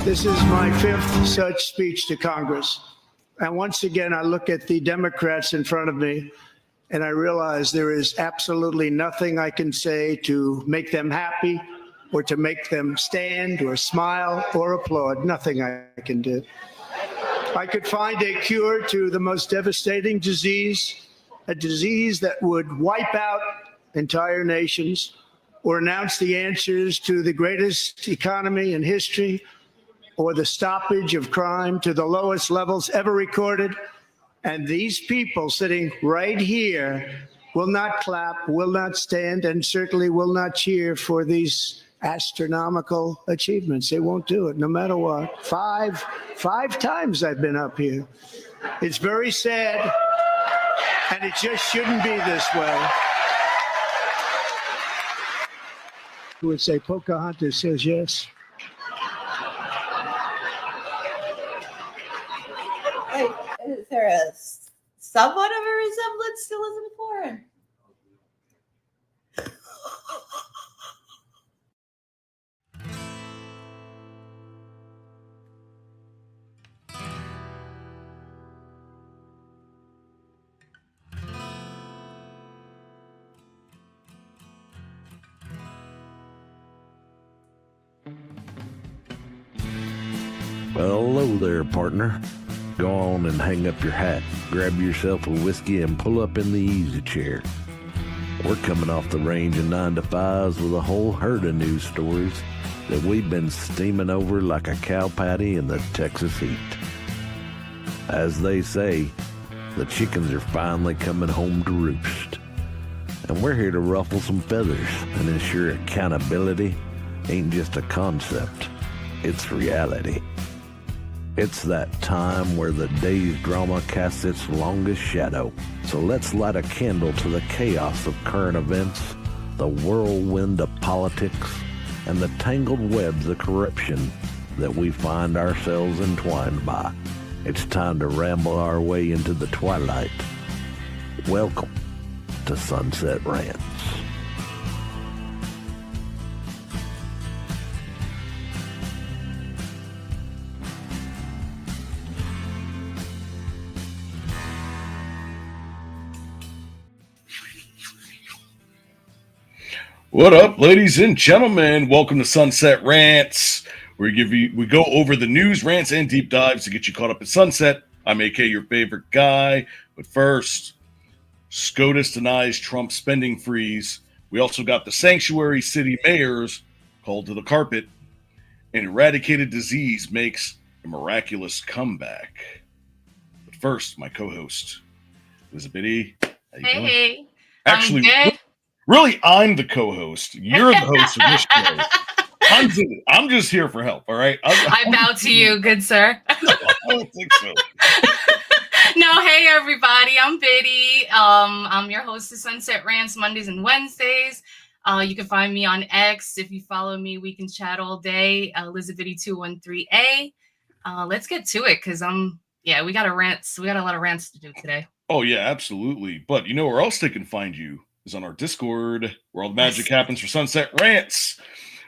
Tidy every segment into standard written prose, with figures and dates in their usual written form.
This is my fifth such speech to Congress. And once again, I look at the Democrats in front of me and I realize there is absolutely nothing I can say to make them happy or to make them stand or smile or applaud. Nothing I can do. I could find a cure to the most devastating disease, a disease that would wipe out entire nations, or announce the answers to the greatest economy in history, or the stoppage of crime to the lowest levels ever recorded. And these people sitting right here will not clap, will not stand, and certainly will not cheer for these astronomical achievements. They won't do it, no matter what. Five times I've been up here. It's very sad, and it just shouldn't be this way. Who would say Pocahontas says yes? Wait, is there a somewhat of a resemblance to Elizabeth Warren? Well, hello there, partner. Go on and hang up your hat, grab yourself a whiskey, and pull up in the easy chair. We're coming off the range of 9 to 5s with a whole herd of news stories that we've been steaming over like a cow patty in the Texas heat. As they say, the chickens are finally coming home to roost. And we're here to ruffle some feathers and ensure accountability ain't just a concept, it's reality. It's that time where the day's drama casts its longest shadow. So let's light a candle to the chaos of current events, the whirlwind of politics, and the tangled webs of corruption that we find ourselves entwined by. It's time to ramble our way into the twilight. Welcome to Sunset Rants. What up, ladies and gentlemen? Welcome to Sunset Rants, where we go over the news, rants, and deep dives to get you caught up at sunset. I'm AK, your favorite guy. But first, SCOTUS denies Trump spending freeze. We also got the sanctuary city mayors called to the carpet. And eradicated disease makes a miraculous comeback. But first, my co-host, Elizabeth. How you doing? Hey. Actually, I'm good. Really, I'm the co-host. You're the host of this show. I'm just here for help, all right? I bow to you, good sir. I don't think so. No, hey everybody, I'm Biddy. I'm your host of Sunset Rants Mondays and Wednesdays. You can find me on X. If you follow me, we can chat all day. Elizabeth213A. Let's get to it, because we got a lot of rants to do today. Oh yeah, absolutely. But you know where else they can find you is on our Discord, where all the magic happens for Sunset Rants.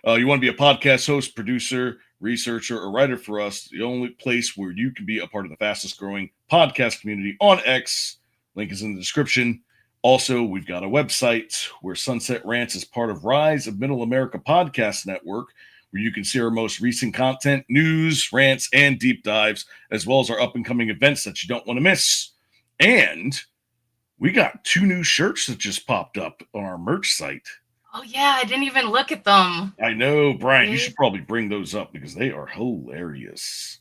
You want to be a podcast host, producer, researcher, or writer for us, the only place where you can be a part of the fastest growing podcast community on X. Link is in the description. Also, we've got a website where Sunset Rants is part of Rise of Middle America Podcast Network, where you can see our most recent content, news, rants, and deep dives, as well as our up-and-coming events that you don't want to miss. And we got 2 new shirts that just popped up on our merch site. Oh yeah, I didn't even look at them. I know, Brian, you should probably bring those up because they are hilarious.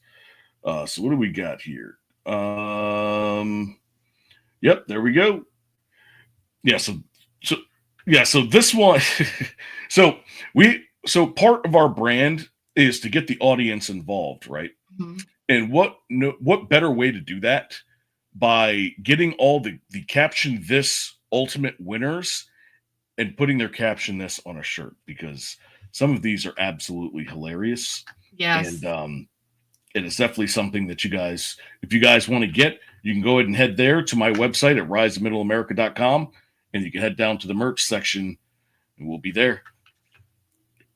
So what do we got here? Yep, there we go. Yeah, so this one, so part of our brand is to get the audience involved, right? Mm-hmm. And what better way to do that by getting all the caption this ultimate winners and putting their caption this on a shirt, because some of these are absolutely hilarious. Yes. And it is definitely something that you guys, if you guys want to get, you can go ahead and head there to my website at riseofmiddleamerica.com, and you can head down to the merch section and we'll be there.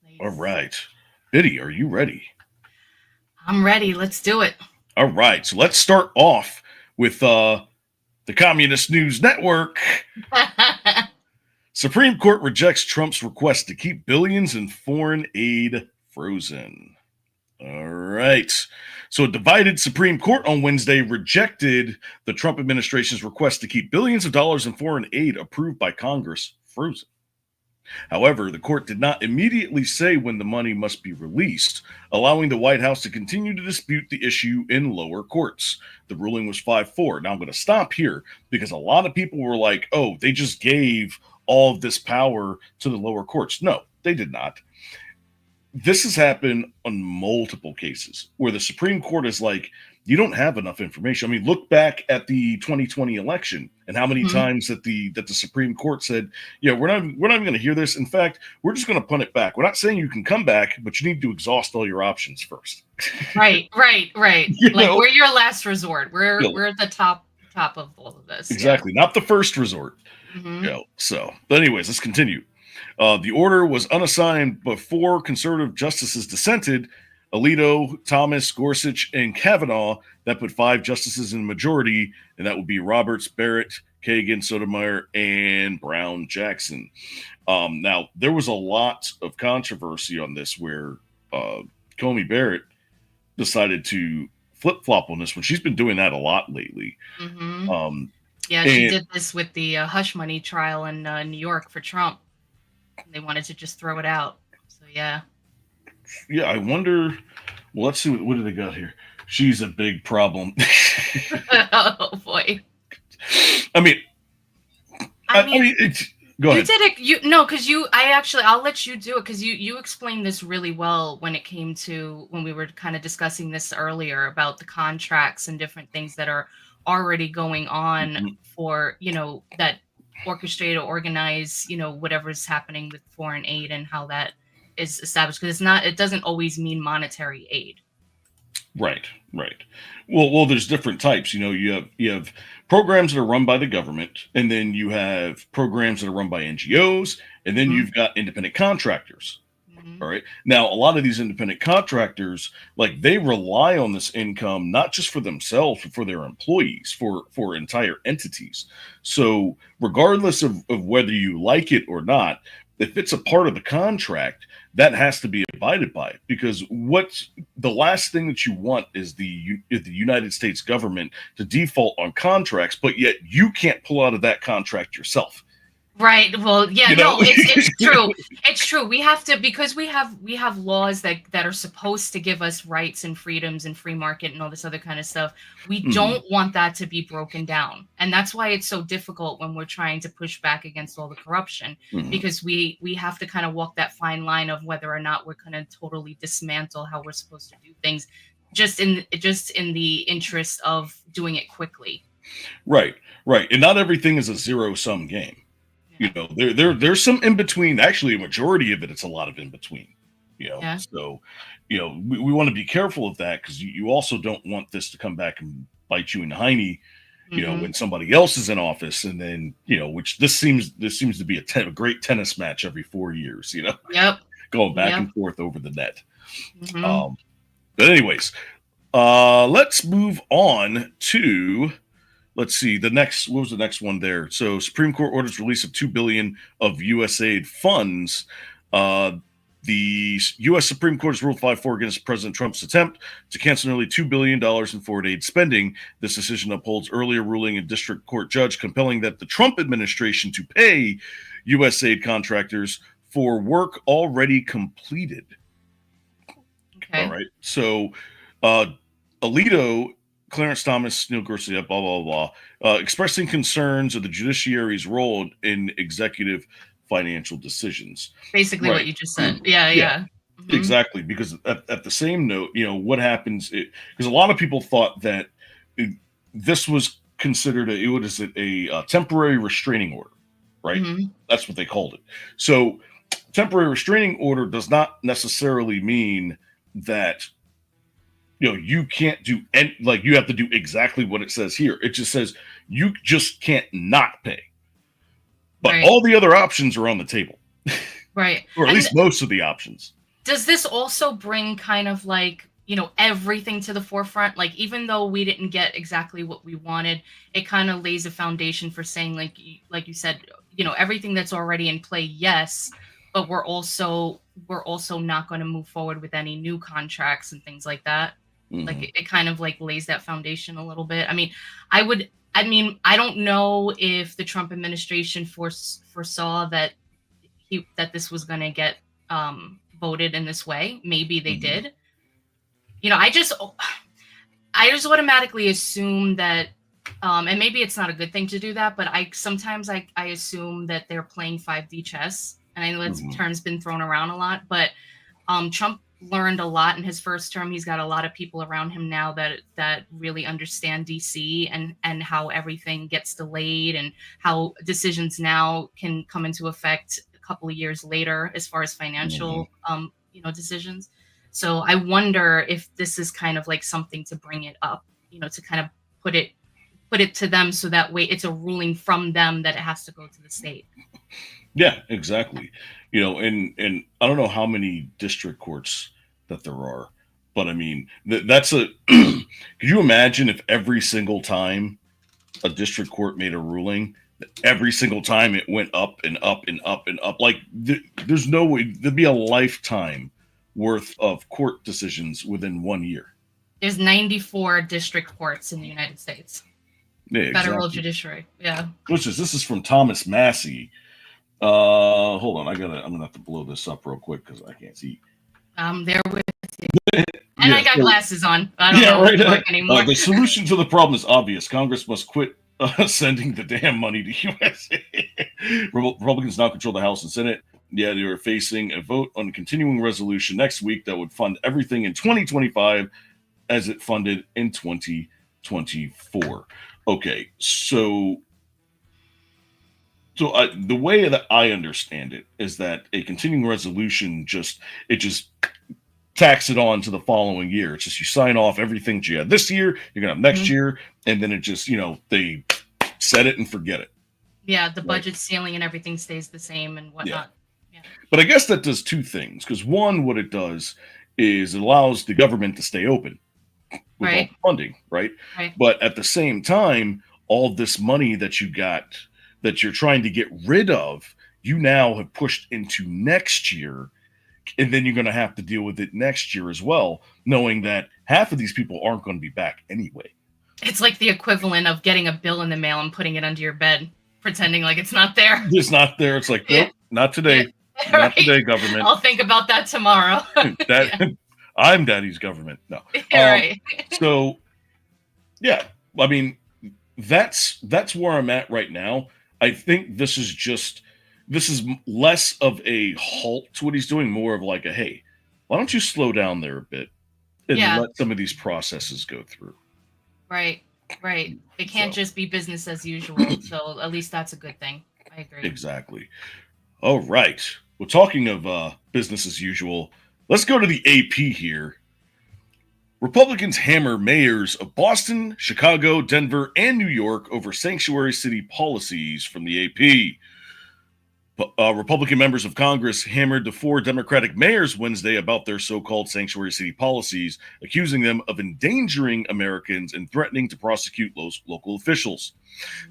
Nice. All right. Biddy, are you ready? I'm ready. Let's do it. All right. So let's start off with the Communist News Network. Supreme Court rejects Trump's request to keep billions in foreign aid frozen. All right. So a divided Supreme Court on Wednesday rejected the Trump administration's request to keep billions of dollars in foreign aid approved by Congress frozen. However, the court did not immediately say when the money must be released, allowing the White House to continue to dispute the issue in lower courts. The ruling was 5-4. Now I'm going to stop here because a lot of people were like, oh, they just gave all of this power to the lower courts. No, they did not. This has happened on multiple cases where the Supreme Court is like, you don't have enough information. I mean, look back at the 2020 election and how many times that the Supreme Court said, yeah, we're not even going to hear this. In fact, we're just going to punt it back. We're not saying you can come back, but you need to exhaust all your options first. Right. You Like know? we're your last resort. We're Yeah. we're at the top of all of this. Exactly. Not the first resort. Yeah. So, but anyways, let's continue. The order was unassigned, but 4 conservative justices dissented: Alito, Thomas, Gorsuch, and Kavanaugh. That put 5 justices in the majority, and that would be Roberts, Barrett, Kagan, Sotomayor, and Brown Jackson. Now, there was a lot of controversy on this where Comey Barrett decided to flip-flop on this one. She's been doing that a lot lately. Yeah, she did this with the hush money trial in New York for Trump. They wanted to just throw it out. So, yeah. Yeah, I wonder. Well, let's see. What do they got here? She's a big problem. Oh, boy. I mean, go ahead. You did it. Because I'll let you do it because you explained this really well when it came to when we were kind of discussing this earlier about the contracts and different things that are already going on for, that orchestrate or organize, whatever's happening with foreign aid and how that is established, because it doesn't always mean monetary aid. Right. Well, there's different types. You have programs that are run by the government, and then you have programs that are run by NGOs, and then you've got independent contractors. All right. Now, a lot of these independent contractors, like, they rely on this income not just for themselves, but for their employees, for entire entities. So regardless of whether you like it or not, if it's a part of the contract, that has to be abided by, because the last thing that you want is the United States government to default on contracts, but yet you can't pull out of that contract yourself. Right. Well, yeah, it's true. It's true. We have to, because we have laws that are supposed to give us rights and freedoms and free market and all this other kind of stuff. We don't want that to be broken down. And that's why it's so difficult when we're trying to push back against all the corruption, because we have to kind of walk that fine line of whether or not we're going to totally dismantle how we're supposed to do things just in the interest of doing it quickly. Right. And not everything is a zero-sum game. There's some in between. Actually, a majority of it's a lot of in between. So, we want to be careful of that, because you also don't want this to come back and bite you in the hiney, when somebody else is in office, and then which this seems to be a great tennis match every 4 years. Yep. Going back and forth over the net. But anyways, let's move on to. Let's see. What was the next one there? So, Supreme Court orders release of $2 billion of USAID funds. The U.S. Supreme Court has ruled 5-4 against President Trump's attempt to cancel nearly $2 billion in foreign aid spending. This decision upholds earlier ruling of district court judge compelling that the Trump administration to pay USAID contractors for work already completed. Okay. All right. So, Alito, Clarence Thomas, Neil Gorsuch, blah, blah, blah, expressing concerns of the judiciary's role in executive financial decisions. Basically what you just said. Yeah. Exactly. Because at the same note, what happens, because a lot of people thought that this was considered a temporary restraining order, right? That's what they called it. So temporary restraining order does not necessarily mean that you can't do you have to do exactly what it says here. It just says you just can't not pay. But all the other options are on the table. Right. Or at least most of the options. Does this also bring kind of like, everything to the forefront. Like, even though we didn't get exactly what we wanted, it kind of lays a foundation for saying, like you said, everything that's already in play, yes, but we're also not going to move forward with any new contracts and things like that. Like, it kind of like lays that foundation a little bit. I don't know if the Trump administration foresaw that this was going to get voted in this way. Maybe they did. I just automatically assume that, and maybe it's not a good thing to do that, but sometimes I assume that they're playing 5D chess. And I know that term's been thrown around a lot, but Trump learned a lot in his first term. He's got a lot of people around him now that really understand DC and how everything gets delayed and how decisions now can come into effect a couple of years later as far as financial decisions. So I wonder if this is kind of like something to bring it up, to kind of put it to them, so that way it's a ruling from them that it has to go to the state. Yeah, exactly. And I don't know how many district courts that there are, but I mean, that's could you imagine if every single time a district court made a ruling, every single time it went up and up and up and up? Like, there's no way there'd be a lifetime worth of court decisions within 1 year. There's 94 district courts in the United States. Yeah, Federal exactly. judiciary. Yeah. This is from Thomas Massey. Hold on, I'm gonna have to blow this up real quick because I can't see. There with you. And I got glasses on. I don't know right. work anymore. The solution to the problem is obvious. Congress must quit sending the damn money to USA. Republicans now control the House and Senate. Yeah, they are facing a vote on a continuing resolution next week that would fund everything in 2025 as it funded in 2024. Okay, so the way that I understand it is that a continuing resolution just tax it on to the following year. It's just you sign off everything that you had this year, you're gonna have next year, and then it just they set it and forget it. Yeah, the budget ceiling and everything stays the same and whatnot. Yeah. But I guess that does two things. Because one, what it does is it allows the government to stay open with all the funding, right? But at the same time, all this money that you got that you're trying to get rid of, you now have pushed into next year, and then you're going to have to deal with it next year as well, knowing that half of these people aren't going to be back anyway. It's like the equivalent of getting a bill in the mail and putting it under your bed, pretending like it's not there. It's not there. It's like, nope, not today. Not today, government. I'll think about that tomorrow. I'm daddy's government. No. Right. So, yeah, I mean, that's where I'm at right now. I think this is less of a halt to what he's doing, more of like a, hey, why don't you slow down there a bit and let some of these processes go through. Right. It can't just be business as usual. So at least that's a good thing. I agree. Exactly. All right. Well, talking of business as usual, let's go to the AP here. Republicans hammer mayors of Boston, Chicago, Denver, and New York over sanctuary city policies from the AP. Republican members of Congress hammered the 4 Democratic mayors Wednesday about their so-called sanctuary city policies, accusing them of endangering Americans and threatening to prosecute local officials.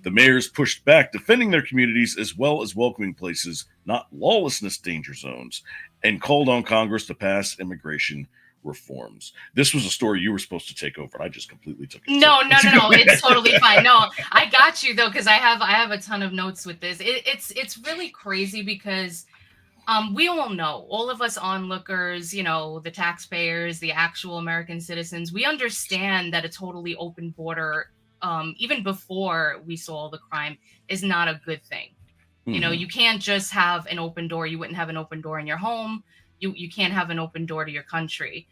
The mayors pushed back, defending their communities as well as welcoming places, not lawlessness danger zones, and called on Congress to pass immigration reforms. This was a story you were supposed to take over, and I just completely took it. No. It's totally fine. No, I got you though, because I have a ton of notes with this. It's really crazy because we all know, all of us onlookers, the taxpayers, the actual American citizens, we understand that a totally open border, even before we saw the crime, is not a good thing. You can't just have an open door. You wouldn't have an open door in your home. You can't have an open door to your country.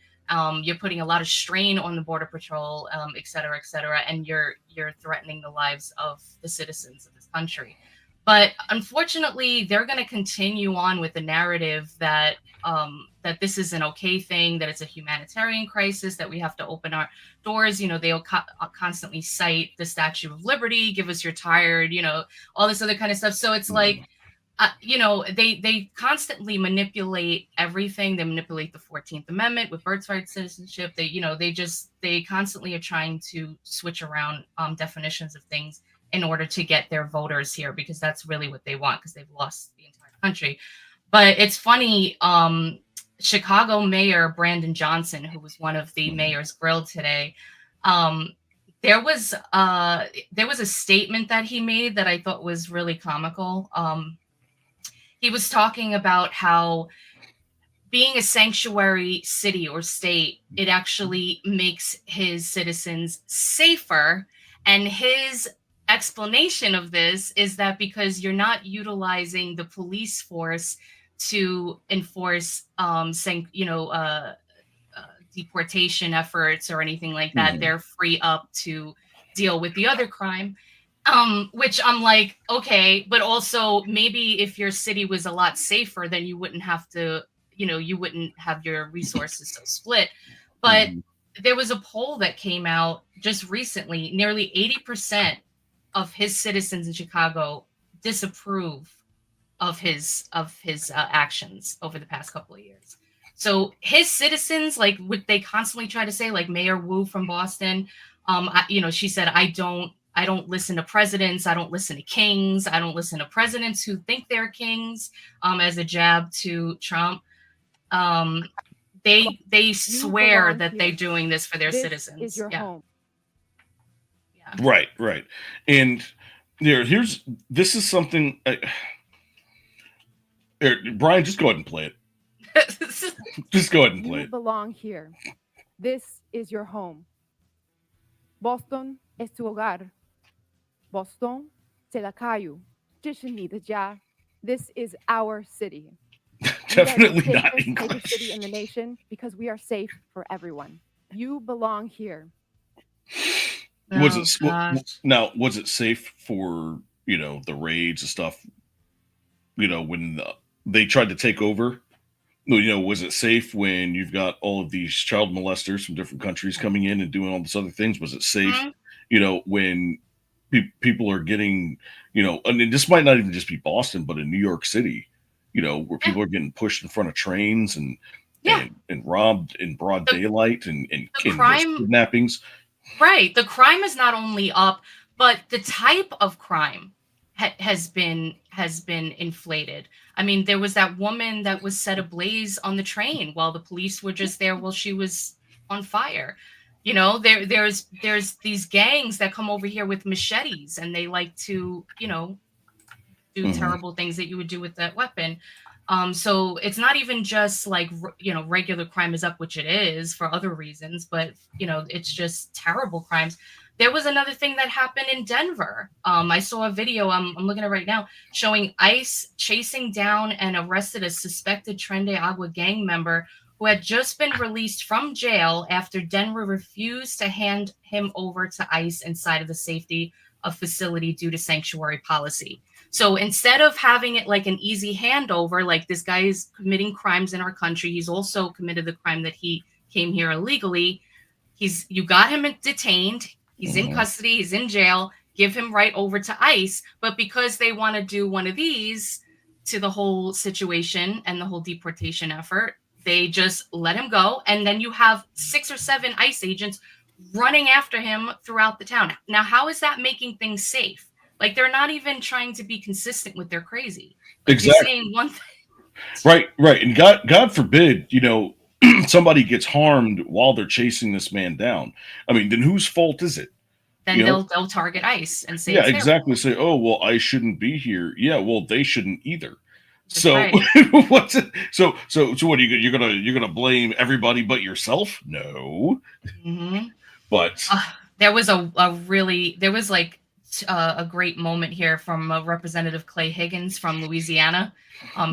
You're putting a lot of strain on the Border Patrol, et cetera, and you're threatening the lives of the citizens of this country. But unfortunately, they're going to continue on with the narrative that that this is an okay thing, that it's a humanitarian crisis, that we have to open our doors. They'll constantly cite the Statue of Liberty, give us your tired, all this other kind of stuff. So it's like, they constantly manipulate everything. They manipulate the 14th Amendment with birthright citizenship. They constantly are trying to switch around definitions of things in order to get their voters here, because that's really what they want, because they've lost the entire country. But it's funny, Chicago Mayor Brandon Johnson, who was one of the mayors grilled today, there was a statement that he made that I thought was really comical. He was talking about how being a sanctuary city or state, it actually makes his citizens safer. And his explanation of this is that because you're not utilizing the police force to enforce, deportation efforts or anything like that, they're free up to deal with the other crime. Which I'm like, okay, but also maybe if your city was a lot safer, then you wouldn't have to, you wouldn't have your resources so split. But there was a poll that came out just recently. Nearly 80% of his citizens in Chicago disapprove of his actions over the past couple of years. So his citizens, like what they constantly try to say, like Mayor Wu from Boston, she said, I don't listen to presidents. I don't listen to kings. I don't listen to presidents who think they're kings, as a jab to Trump. They swear that they're doing this for their citizens. Is your home. Yeah. Right. And this is something, Brian, just go ahead and play it. Just go ahead and play You it. belong here. This is your home. Boston es tu hogar. Boston, 是la calle. 这是你的家. This is our city. Definitely We are the not safest major English. city in the nation because we are safe for everyone. You belong here. Was Oh, now, was it safe for, the raids and stuff, when they tried to take over? Was it safe when you've got all of these child molesters from different countries coming in and doing all these other things? Was it safe, when people are getting, and this might not even just be Boston, but in New York City, where people are getting pushed in front of trains and robbed in broad daylight and crime, kidnappings. Right. The crime is not only up, but the type of crime has been inflated. I mean, there was that woman that was set ablaze on the train while the police were just there while she was on fire. There's these gangs that come over here with machetes and they like to, do terrible things that you would do with that weapon. So it's not even just like, regular crime is up, which it is for other reasons, but, it's just terrible crimes. There was another thing that happened in Denver. I saw a video, I'm looking at right now, showing ICE chasing down and arrested a suspected Tren de Agua gang member who had just been released from jail after Denver refused to hand him over to ICE inside of the safety of facility due to sanctuary policy. So instead of having it like an easy handover, like this guy is committing crimes in our country, he's also committed the crime that he came here illegally. You got him detained. He's in custody. He's in jail. Give him right over to ICE. But because they want to do one of these to the whole situation and the whole deportation effort, they just let him go. And then you have 6 or 7 ICE agents running after him throughout the town. Now, how is that making things safe? Like, they're not even trying to be consistent with their crazy. Like, Exactly. You're saying one thing. Right. And God forbid, somebody gets harmed while they're chasing this man down. I mean, then whose fault is it? Then they'll target ICE and say, yeah, it's exactly. Say, oh, well, I shouldn't be here. Yeah, well, they shouldn't either. That's So right. what's it? So what are you're gonna blame everybody but yourself? No. Mhm. But There was a great moment here from Representative Clay Higgins from Louisiana.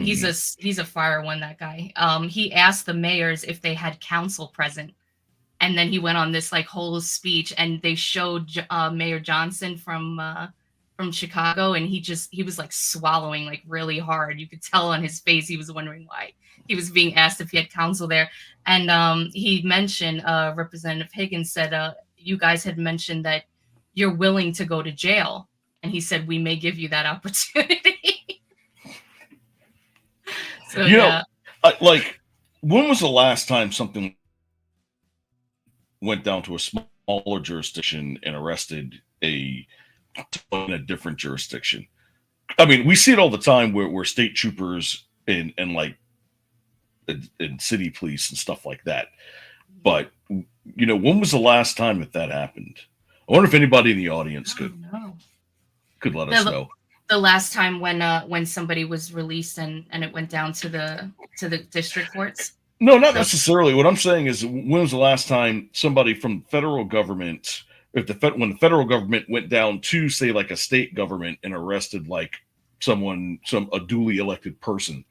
He's a fire one, that guy. He asked the mayors if they had council present, and then he went on this like whole speech, and they showed Mayor Johnson from Chicago, and he was like swallowing like really hard. You could tell on his face he was wondering why he was being asked if he had counsel there. And he mentioned, Representative Higgins said, you guys had mentioned that you're willing to go to jail. And he said, we may give you that opportunity. So, You know, yeah. like, when was the last time something went down to a smaller jurisdiction and arrested in a different jurisdiction? I mean, we see it all the time where state troopers and like and city police and stuff like that. But when was the last time that happened? I wonder if anybody in the audience could let us know. The last time when somebody was released and it went down to the district courts. No, not necessarily. What I'm saying is, when was the last time somebody from federal government, when the federal government went down to, say, like a state government and arrested like a duly elected person?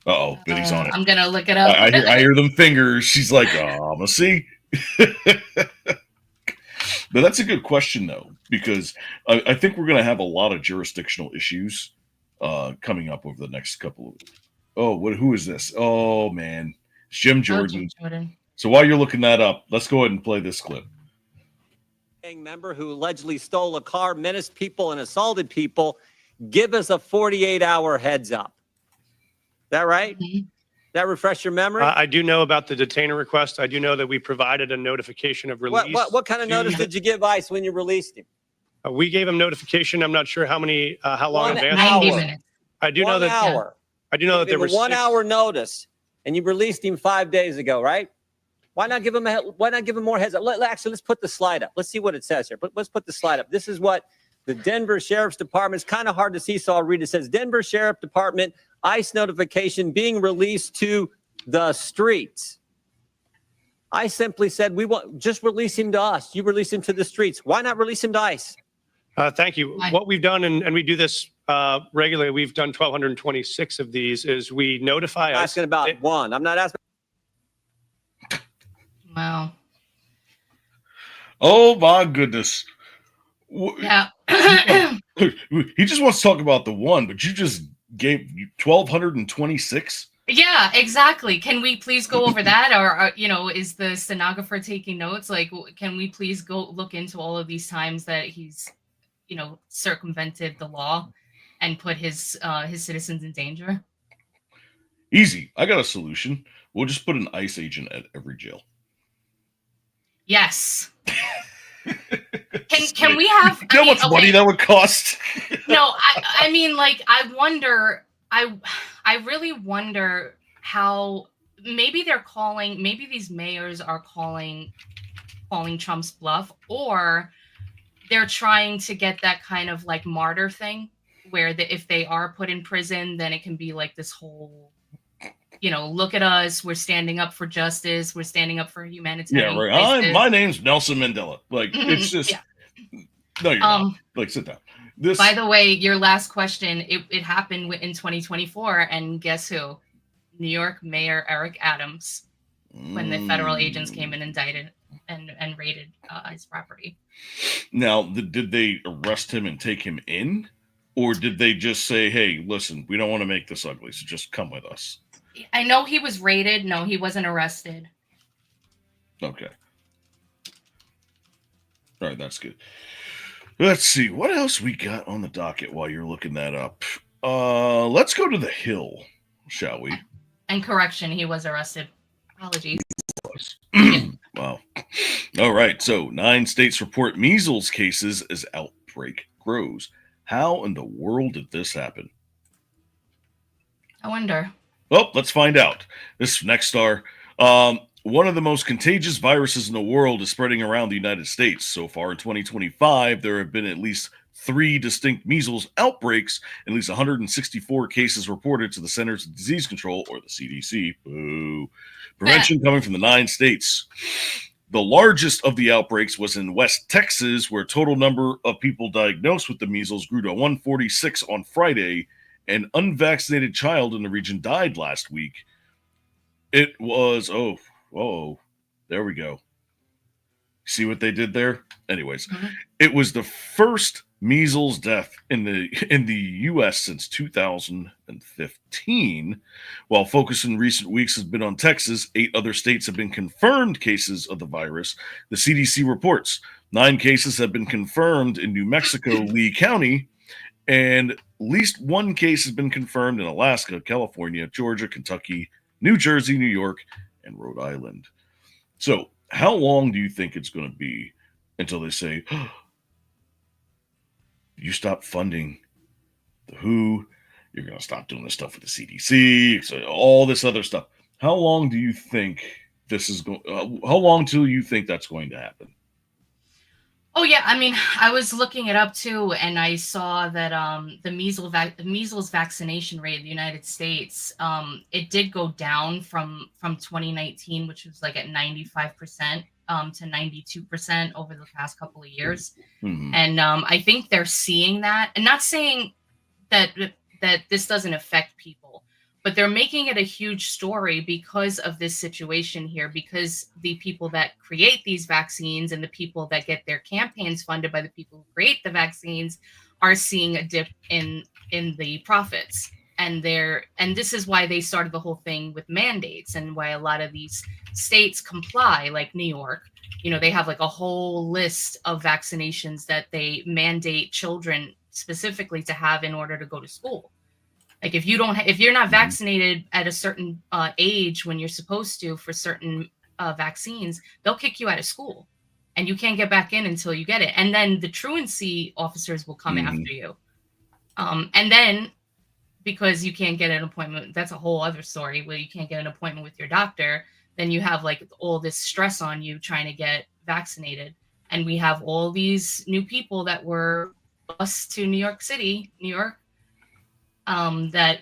Uh-oh, Biddy's on it. I'm gonna look it up. I hear them fingers. She's like, oh, I'm gonna see. But that's a good question, though, because I think we're gonna have a lot of jurisdictional issues coming up over the next couple of. Oh, who is this? Oh man, it's Jim Jordan. So while you're looking that up, let's go ahead and play this clip. Member who allegedly stole a car, menaced people, and assaulted people. Give us a 48-hour heads up. Is that right? Mm-hmm. That refresh your memory? I do know about the detainer request. I do know that we provided a notification of release. What kind of notice did you give ICE when you released him? We gave him notification. I'm not sure how long in advance. 90 minutes. I do know that. Hour. I do know that there was 1 hour notice, and you released him 5 days ago, right? Why not give him more heads up? Actually, let's put the slide up. Let's see what it says here. But let's put the slide up. This is what the Denver Sheriff's Department. It's kind of hard to see, so I'll read it. It says Denver Sheriff Department ICE notification being released to the streets. I simply said just release him to us. You release him to the streets. Why not release him to ICE? Thank you. What we've done, and we do this regularly, we've done 1,226 of these, is we notify I'm ICE. asking about one. I'm not asking. Wow. Oh my goodness. Yeah. He just wants to talk about the one, but you just gave 1,226. Yeah, exactly. Can we please go over that? Or, is the stenographer taking notes? Like, can we please go look into all of these times that he's, circumvented the law and put his citizens in danger? Easy. I got a solution. We'll just put an ICE agent at every jail. Yes. Can we have? You know how much money that would cost? No, I mean, like, I wonder. I really wonder how maybe these mayors are calling Trump's bluff, or they're trying to get that kind of like martyr thing where if they are put in prison, then it can be like this whole, look at us, we're standing up for justice, we're standing up for humanitarian. Yeah, right. My name's Nelson Mandela. Like, it's just no, you're not. Like, sit down. By the way, your last question, it happened in 2024, and guess who? New York Mayor Eric Adams, when the federal agents came and indicted and raided his property. Now, did they arrest him and take him in? Or did they just say, hey, listen, we don't want to make this ugly, so just come with us? I know he was raided. No, he wasn't arrested. Okay. All right, that's good. Let's see. What else we got on the docket while you're looking that up? Let's go to the Hill, shall we? And correction, he was arrested. Apologies. Wow. All right. So 9 states report measles cases as outbreak grows. How in the world did this happen? I wonder. Well, let's find out. This next star. One of the most contagious viruses in the world is spreading around the United States. So far in 2025, there have been at least 3 distinct measles outbreaks, and at least 164 cases reported to the Centers for Disease Control, or the CDC. Boo. Prevention coming from the 9 states. The largest of the outbreaks was in West Texas, where total number of people diagnosed with the measles grew to 146 on Friday. An unvaccinated child in the region died last week. It was, there we go. See what they did there? Anyways, It was the first measles death in the U.S. since 2015. While focus in recent weeks has been on Texas, 8 other states have been confirmed cases of the virus. The CDC reports 9 cases have been confirmed in New Mexico, Lee County, And at least one case has been confirmed in Alaska, California, Georgia, Kentucky, New Jersey, New York, and Rhode Island. So, how long do you think it's going to be until they say, oh, you stop funding the WHO, you're going to stop doing this stuff with the CDC, so all this other stuff? How long do you think this is going? How long till you think that's going to happen? Oh yeah, I mean, I was looking it up too, and I saw that the measles vaccination rate in the United States, it did go down from 2019, which was like at 95% to 92% over the past couple of years. Mm-hmm. And I think they're seeing that, and not saying that this doesn't affect people, but they're making it a huge story because of this situation here, because the people that create these vaccines and the people that get their campaigns funded by the people who create the vaccines are seeing a dip in the profits. And this is why they started the whole thing with mandates, and why a lot of these states comply, like New York. You know, they have like a whole list of vaccinations that they mandate children specifically to have in order to go to school. Like if you're not vaccinated at a certain age when you're supposed to for certain vaccines, they'll kick you out of school, and you can't get back in until you get it. And then the truancy officers will come after you. And then because you can't get an appointment, that's a whole other story where you can't get an appointment with your doctor. Then you have like all this stress on you trying to get vaccinated. And we have all these new people that were bused to New York, that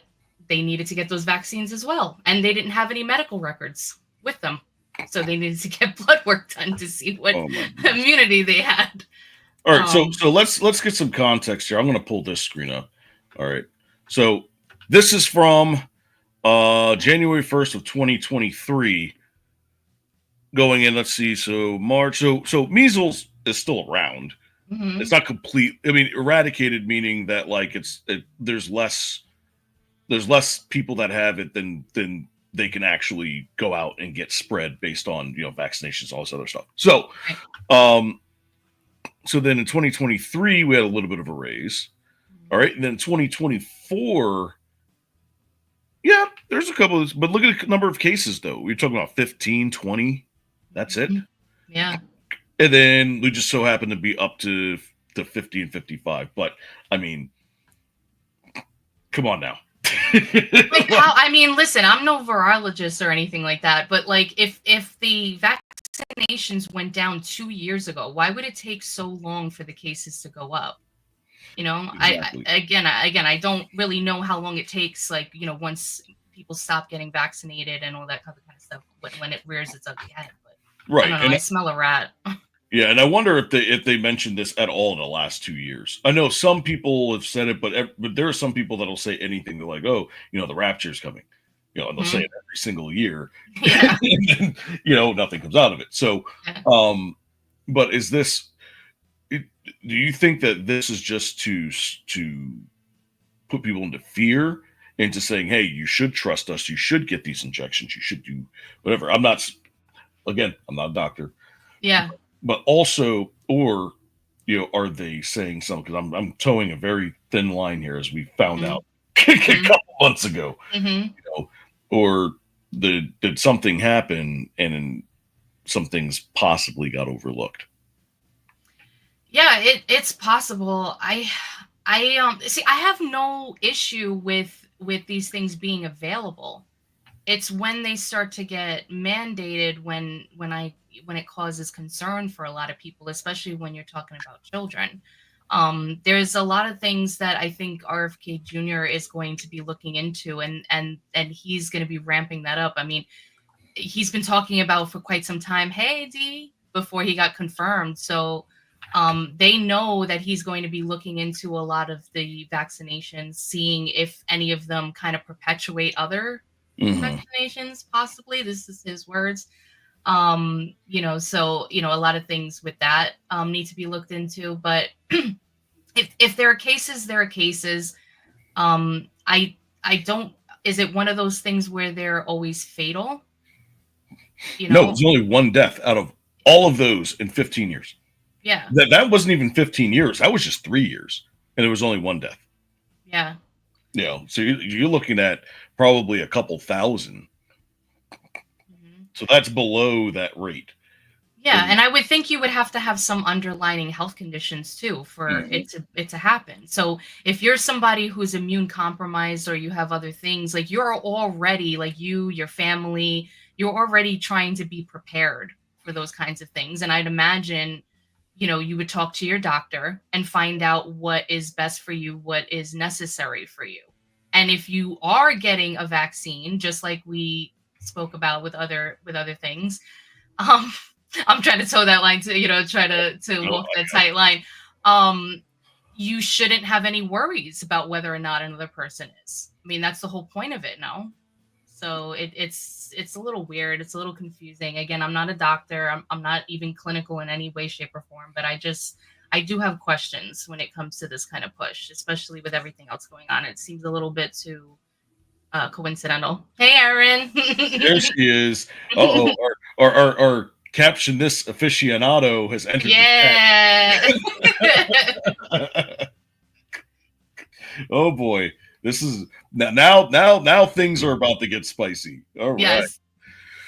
they needed to get those vaccines as well. And they didn't have any medical records with them. So they needed to get blood work done to see what immunity they had. All right, so let's get some context here. I'm going to pull this screen up. All right. So this is from January 1st of 2023. Going in, let's see. So March. So measles is still around. Mm-hmm. It's not complete. I mean, eradicated meaning that like there's less people that have it than they can actually go out and get spread based on, you know, vaccinations, all this other stuff. So, so then in 2023 we had a little bit of a raise. All right, and then 2024, yeah, there's a couple of, but look at the number of cases though. We're talking about 15, 20. That's it. Yeah. And then we just so happen to be up to 50 and 55. But I mean, come on now. Like how, I mean, listen, I'm no virologist or anything like that, but like if the vaccinations went down 2 years ago, why would it take so long for the cases to go up? You know, Exactly. I don't really know how long it takes, like, you know, once people stop getting vaccinated and all that kind of stuff when it rears its ugly head. But Right. I don't know, And I smell a rat. yeah, and I wonder if they mentioned this at all in the last 2 years. I know some people have said it, but there are some people that'll say anything. They're like, "Oh, you know, the rapture's coming," you know, and they'll say it every single year. Yeah. And then, you know, nothing comes out of it. So, but is this? Do you think that this is just to put people into fear, into saying, "Hey, you should trust us. You should get these injections. You should do whatever." I'm not a doctor. Yeah. But also, or, you know, are they saying something? Because I'm towing a very thin line here, as we found out a couple months ago. Mm-hmm. You know, or did something happen and some things possibly got overlooked? Yeah, it's possible. I see. I have no issue with these things being available. It's when they start to get mandated when it causes concern for a lot of people, especially when you're talking about children. There's a lot of things that I think RFK Jr. is going to be looking into, and he's going to be ramping that up. I mean, he's been talking about for quite some time, "Hey, D," before he got confirmed. So they know that he's going to be looking into a lot of the vaccinations, seeing if any of them kind of perpetuate other vaccinations, possibly. This is his words. You know, so, you know, a lot of things with that need to be looked into. But if there are cases, there are cases. I don't. Is it one of those things where they're always fatal? You know? No, it's only one death out of all of those in 15 years. Yeah. That wasn't even 15 years. That was just 3 years, and it was only one death. Yeah. You know, so you're looking at probably a couple thousand. Mhm. So that's below that rate. Yeah, and I would think you would have to have some underlying health conditions too for it to happen. So if you're somebody who's immune compromised or you have other things, like you're already like your family, you're already trying to be prepared for those kinds of things. And I'd imagine, you would talk to your doctor and find out what is best for you, what is necessary for you. And if you are getting a vaccine, just like we spoke about with other things, um I'm trying to toe that line to, try to Oh, walk that tight line. You shouldn't have any worries about whether or not another person is. I mean, that's the whole point of it, no? So it's a little weird. It's a little confusing. Again, I'm not a doctor. I'm not even clinical in any way, shape, or form. But I do have questions when it comes to this kind of push, especially with everything else going on. It seems a little bit too coincidental. Hey, Erin. there she is. Uh-oh. Our caption this aficionado has entered Yeah. the chat. Oh boy. This is now things are about to get spicy. All right. Yes.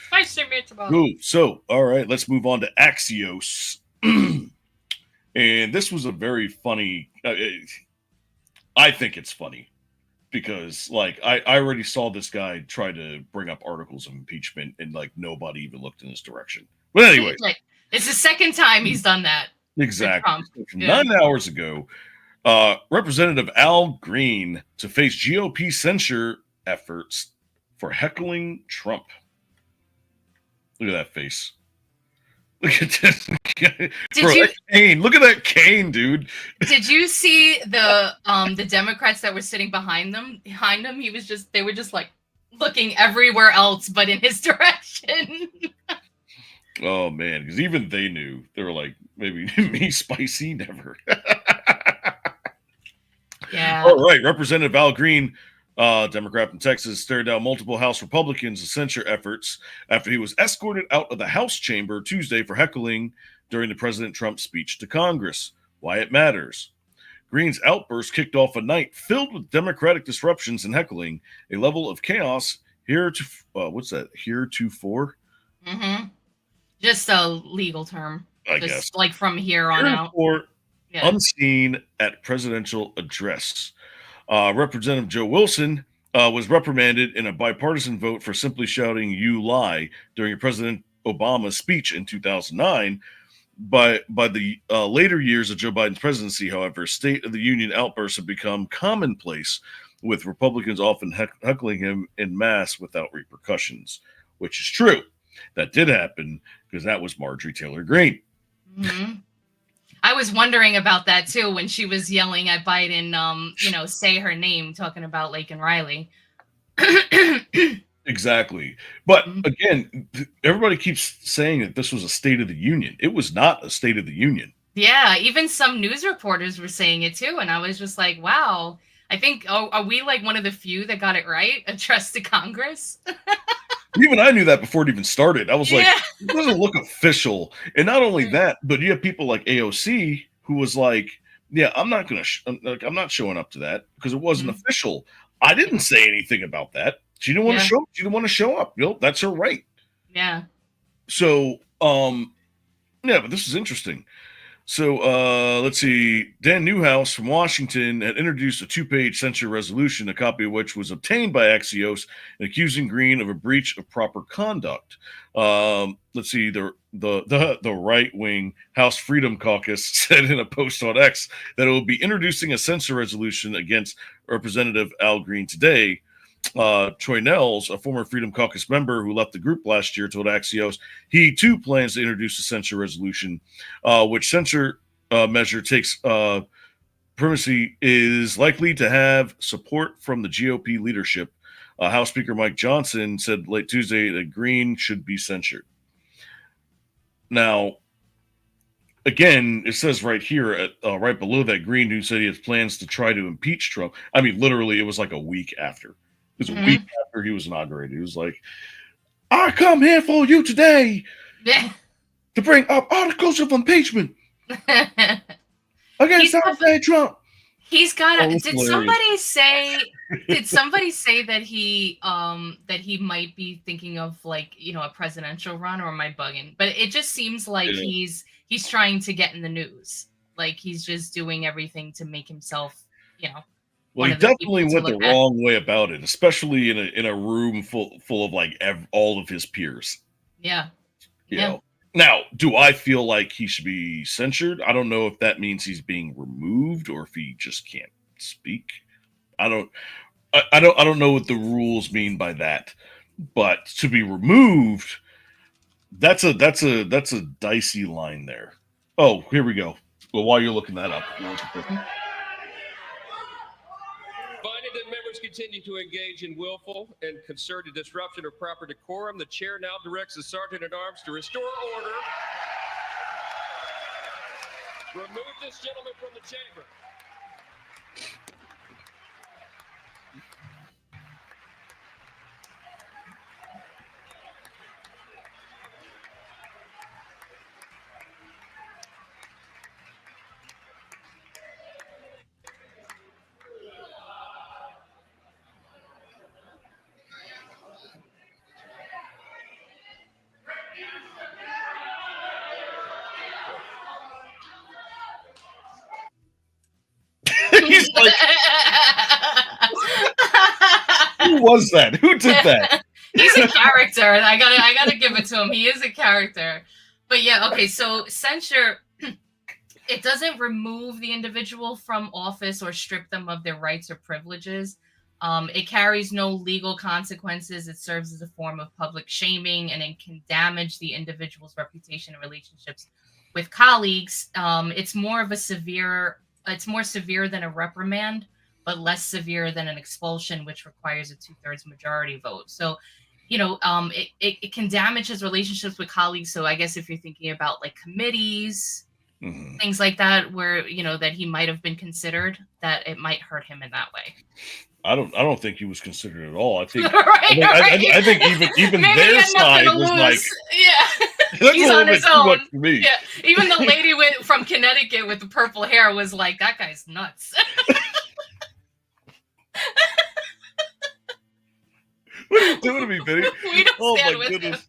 Spicy meatball. Cool. So, all right, let's move on to Axios. And this was a very funny I think it's funny because like I already saw this guy try to bring up articles of impeachment and like nobody even looked in his direction. But anyway, It's the second time he's done that. exactly. From Yeah. 9 hours ago, Representative Al Green to face GOP censure efforts for heckling Trump. Look at that face. Look at this. That cane. Look at that cane, dude. Did you see the Democrats that were sitting behind him? They were just like looking everywhere else but in his direction. Oh man, because even they knew. They were like, maybe me spicy, never. Yeah. All right, Representative Al Green, Democrat from Texas, stared down multiple House Republicans' censure efforts after he was escorted out of the House chamber Tuesday for heckling during the President Trump speech to Congress. Why it matters. Green's outburst kicked off a night filled with Democratic disruptions and heckling, a level of chaos heretofore? Mm-hmm. Just a legal term. I Just guess. like from here on out. Yeah. Unseen at presidential address. Representative Joe Wilson was reprimanded in a bipartisan vote for simply shouting "You lie" during President Obama's speech in 2009. By the later years of Joe Biden's presidency, however, State of the Union outbursts have become commonplace, with Republicans often heckling him en masse without repercussions, which is true. That did happen because that was Marjorie Taylor Greene. Mm-hmm. I was wondering about that too when she was yelling at Biden, say her name, talking about Lake and Riley. Exactly. But again, everybody keeps saying that this was a State of the Union. It was not a State of the Union. Yeah, even some news reporters were saying it too. And I was just like, wow, I think, are we like one of the few that got it right? Address to Congress? Even I knew that before it even started. I was like, it doesn't look official. And not only that, but you have people like AOC who was like, yeah, I'm not not showing up to that because it wasn't official. I didn't say anything about that. She didn't want to show. She didn't want to show up. That's her right. Yeah. So, but this is interesting. So, let's see. Dan Newhouse from Washington had introduced a 2-page censure resolution, a copy of which was obtained by Axios, accusing Green of a breach of proper conduct. Let's see. The right-wing House Freedom Caucus said in a post on X that it will be introducing a censure resolution against Representative Al Green today. Troy Nels, a former Freedom Caucus member who left the group last year, told Axios he too plans to introduce a censure resolution, which censure measure takes primacy is likely to have support from the GOP leadership. House Speaker Mike Johnson said late Tuesday that Green should be censured. Now, again, it says right here, right below that, Green, who said he has plans to try to impeach Trump. I mean, literally, it was like a week after. It was a week after he was inaugurated. He was like, I come here for you today to bring up articles of impeachment against Donald Trump. He's got Oh, a. that's Did hilarious. somebody say? Did somebody say that he might be thinking of like a presidential run, or am I bugging? But it just seems like Yeah. he's trying to get in the news. Like he's just doing everything to make himself, Well, one he of the definitely people to went the look at. wrong way about it, especially in a room full of like all of his peers. Yeah. You Yeah. know. Now, do I feel like he should be censured? I don't know if that means he's being removed or if he just can't speak. I don't know what the rules mean by that. But to be removed, that's a dicey line there. Oh, here we go. Well, while you're looking that up, we'll look at this. Finding that members continue to engage in willful and concerted disruption of proper decorum, the chair now directs the sergeant at arms to restore order. Remove this gentleman from the chamber. He's like, who was that? Who did that? He's a character. I gotta give it to him. He is a character. But yeah, okay. So censure, it doesn't remove the individual from office or strip them of their rights or privileges. It carries no legal consequences. It serves as a form of public shaming, and it can damage the individual's reputation and relationships with colleagues. It's more severe than a reprimand, but less severe than an expulsion, which requires a 2/3 majority vote. So, it can damage his relationships with colleagues. So I guess if you're thinking about like committees, things like that, where that he might have been considered, that it might hurt him in that way. I don't think he was considered at all. I think Right, I think even Maybe he their had side nothing to was lose. like, Yeah. that's He's a little on bit his too own. much for me. Yeah, even the lady from Connecticut with the purple hair was like, that guy's nuts. What are you doing to me, Benny? We don't Oh stand my with goodness,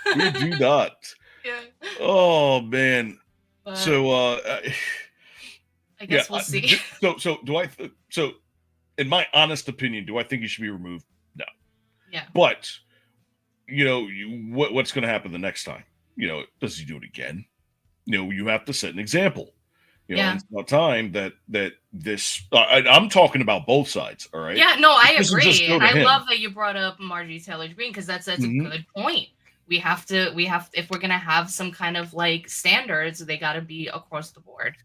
him. we do not. Yeah. Oh man. But So I guess we'll see. So do I? So in my honest opinion, do I think he should be removed? No. Yeah. But what's going to happen the next time? Does he do it again? You have to set an example. And it's about time that this. I'm talking about both sides. All right. Yeah, no, I This doesn't just agree. go And to I him. love that you brought up Marjorie Taylor Greene, because that's a good point. We have to, if we're gonna have some kind of like standards, they got to be across the board.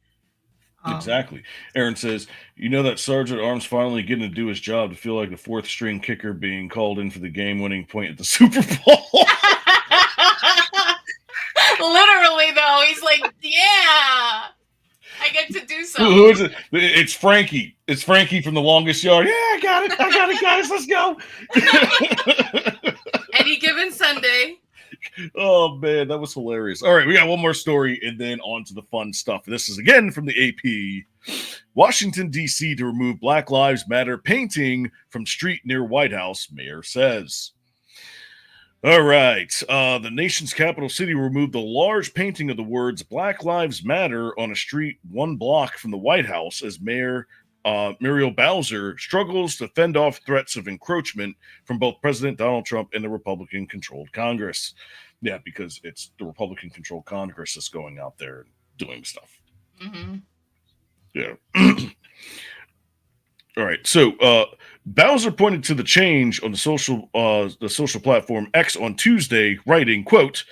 Exactly. Aaron says, that Sergeant at Arms finally getting to do his job to feel like the fourth string kicker being called in for the game-winning point at the Super Bowl. Literally, though, he's like, yeah, I get to do something. Who is it? It's Frankie. It's Frankie from The Longest Yard. Yeah, I got it, guys. Let's go. Any given Sunday. Oh, man, that was hilarious. All right, we got one more story and then on to the fun stuff. This is again from the AP. Washington, D.C. to remove Black Lives Matter painting from street near White House, mayor says. All right. The nation's capital city removed the large painting of the words Black Lives Matter on a street 1 block from the White House as Mayor Muriel Bowser struggles to fend off threats of encroachment from both President Donald Trump and the Republican-controlled Congress. Yeah, because it's the Republican-controlled Congress that's going out there and doing stuff. Mm-hmm. Yeah. All right. So Bowser pointed to the change on the social platform X on Tuesday, writing, quote,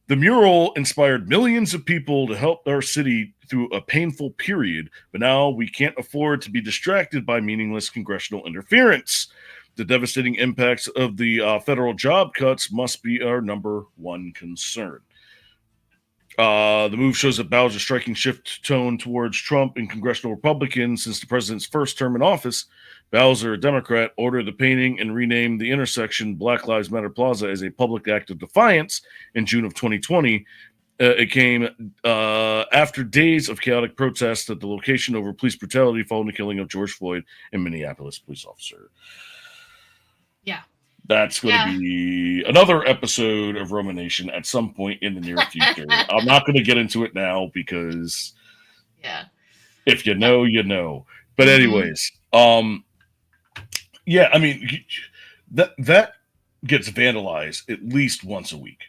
"The mural inspired millions of people to help our city through a painful period, but now we can't afford to be distracted by meaningless congressional interference. The devastating impacts of the federal job cuts must be our number one concern." The move shows that Bowser's striking shift tone towards Trump and congressional Republicans since the president's first term in office. Bowser, a Democrat, ordered the painting and renamed the intersection Black Lives Matter Plaza as a public act of defiance in June of 2020. It came after days of chaotic protests at the location over police brutality following the killing of George Floyd and Minneapolis police officer. Yeah. That's going to be another episode of Romanation at some point in the near future. I'm not going to get into it now because if you know, you know. But anyways, yeah, I mean, that gets vandalized at least once a week.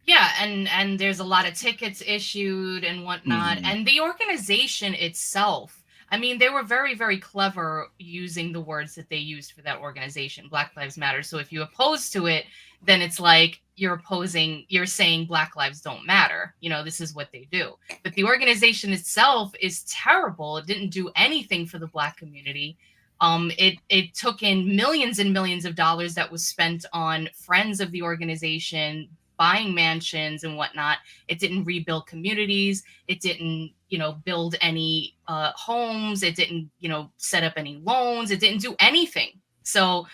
Yeah, and there's a lot of tickets issued and whatnot. And the organization itself, I mean, they were very, very clever using the words that they used for that organization, Black Lives Matter. So if you oppose to it, then it's like you're saying Black lives don't matter. You know, this is what they do. But the organization itself is terrible. It didn't do anything for the Black community. It took in millions and millions of dollars that was spent on friends of the organization, buying mansions and whatnot. It didn't rebuild communities. It didn't, build any homes. It didn't, set up any loans. It didn't do anything. So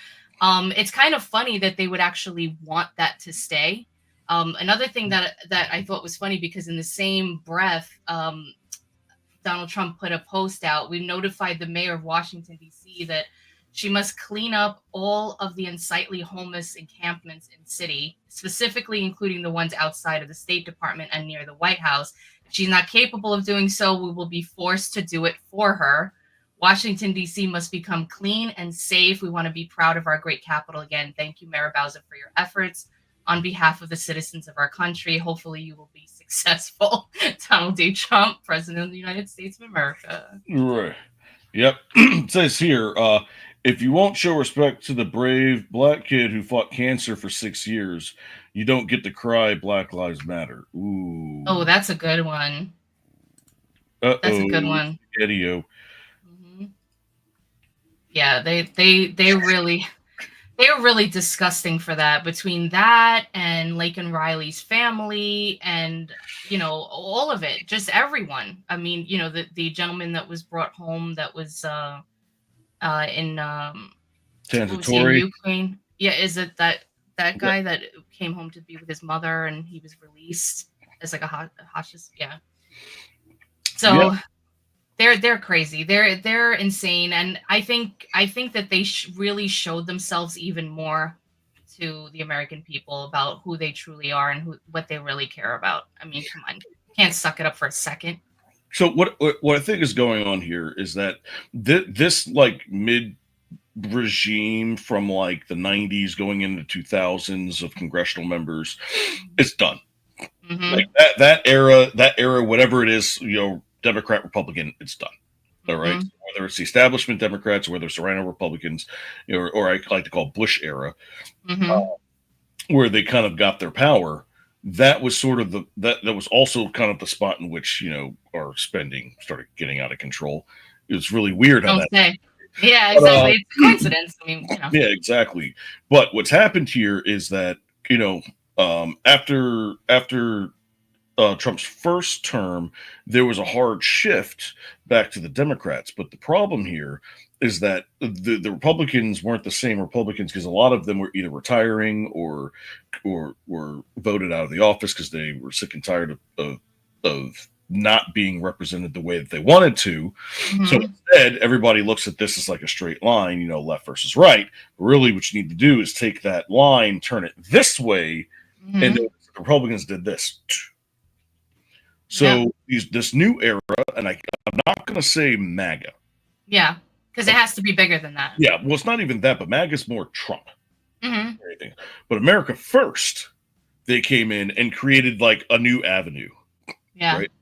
it's kind of funny that they would actually want that to stay. Another thing that I thought was funny, because in the same breath, Donald Trump put a post out. We notified the mayor of Washington, D.C. that she must clean up all of the unsightly homeless encampments in the city, specifically including the ones outside of the State Department and near the White House. If she's not capable of doing so, we will be forced to do it for her. Washington, D.C. must become clean and safe. We want to be proud of our great capital again. Thank you, Mayor Bowser, for your efforts. On behalf of the citizens of our country, hopefully you will be successful. Donald J. Trump, President of the United States of America. Right. Yep. It says here, if you won't show respect to the brave Black kid who fought cancer for 6 years, you don't get to cry Black Lives Matter. Ooh. Oh, that's a good one. Uh-oh. That's a good one. Video. Yeah, they were really disgusting for that. Between that and Laken Riley's family and, all of it, just everyone. I mean, the gentleman that was brought home that was in Ukraine. Yeah, is it that guy that came home to be with his mother and he was released as like a hostage? Yeah. So they're crazy. They're insane, and I think that they really showed themselves even more to the American people about who they truly are and what they really care about. I mean, come on, you can't suck it up for a second. So what I think is going on here is that this like mid regime from like the 90s going into 2000s of congressional members, it's done. Like that era, whatever it is, Democrat, Republican, it's done. All right. So whether it's the establishment Democrats, or whether it's the Rhino Republicans, or I like to call Bush era, where they kind of got their power. That was sort of that was also kind of the spot in which, our spending started getting out of control. It was really weird how that. Yeah, exactly. It's a coincidence. I mean, Yeah, exactly. But what's happened here is that, after Trump's first term, there was a hard shift back to the Democrats. But the problem here is that the Republicans weren't the same Republicans, because a lot of them were either retiring or were voted out of the office because they were sick and tired of not being represented the way that they wanted to. So instead, everybody looks at this as like a straight line, left versus right. But really what you need to do is take that line, turn it this way, and the Republicans did this. So this new era, and I'm not going to say MAGA. Yeah, because it has to be bigger than that. Yeah, well, it's not even that, but MAGA's more Trump. But America First, they came in and created like a new avenue. Yeah. Right?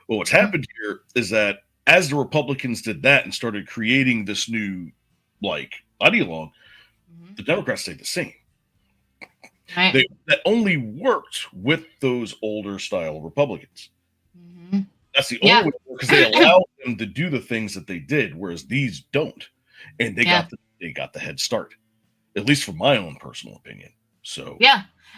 Well, what's happened here is that as the Republicans did that and started creating this new like ideologue, the Democrats stayed the same. Right. That only worked with those older style Republicans. That's the only way, because they allowed them to do the things that they did, whereas these don't, and they got the head start, at least from my own personal opinion. So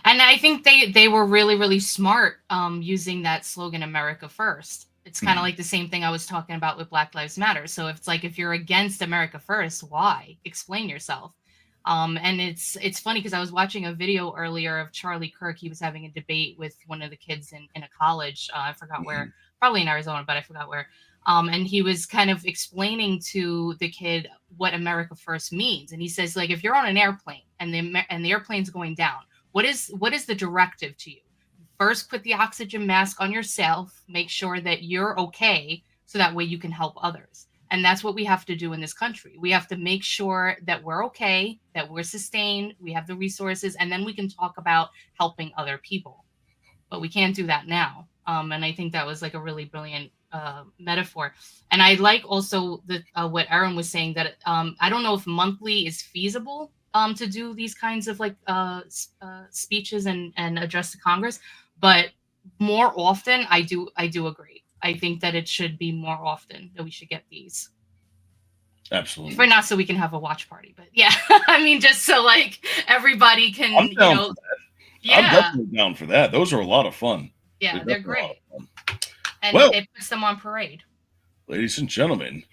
and I think they were really, really smart using that slogan, America First. It's kind of like the same thing I was talking about with Black Lives Matter. So it's like, if you're against America First, why? Explain yourself. And it's funny because I was watching a video earlier of Charlie Kirk. He was having a debate with one of the kids in a college. I forgot where, probably in Arizona, but I forgot where. And he was kind of explaining to the kid what America First means. And he says, like, if you're on an airplane and the airplane's going down, what is the directive to you? First, put the oxygen mask on yourself. Make sure that you're okay, so that way you can help others. And that's what we have to do in this country. We have to make sure that we're okay, that we're sustained, we have the resources, and then we can talk about helping other people. But we can't do that now. And I think that was like a really brilliant metaphor. And I like also what Aaron was saying, that I don't know if monthly is feasible to do these kinds of like speeches and address to Congress, but more often, I do agree. I think that it should be more often that we should get these. Absolutely. For not so we can have a watch party, but yeah, I mean, just so like everybody can, I'm down for that. Yeah, I'm definitely down for that. Those are a lot of fun. Yeah, they're great. And well, it puts them on parade. Ladies and gentlemen,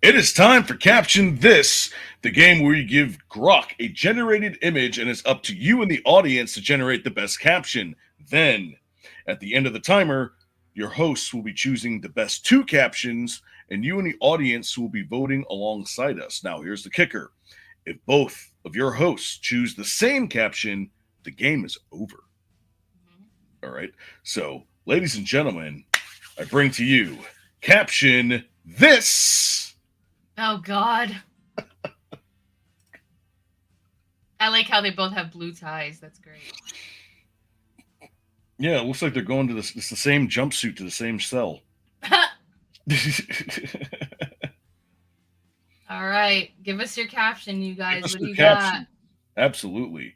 it is time for Caption This, the game where you give Grok a generated image and it's up to you and the audience to generate the best caption. Then, at the end of the timer, your hosts will be choosing the best 2 captions, and you and the audience will be voting alongside us. Now, here's the kicker. If both of your hosts choose the same caption, the game is over. All right. So, ladies and gentlemen, I bring to you Caption This. Oh, God. I like how they both have blue ties. That's great. Yeah, it looks like they're going to it's the same jumpsuit to the same cell. All right. Give us your caption, you guys. What do you caption. got? Absolutely.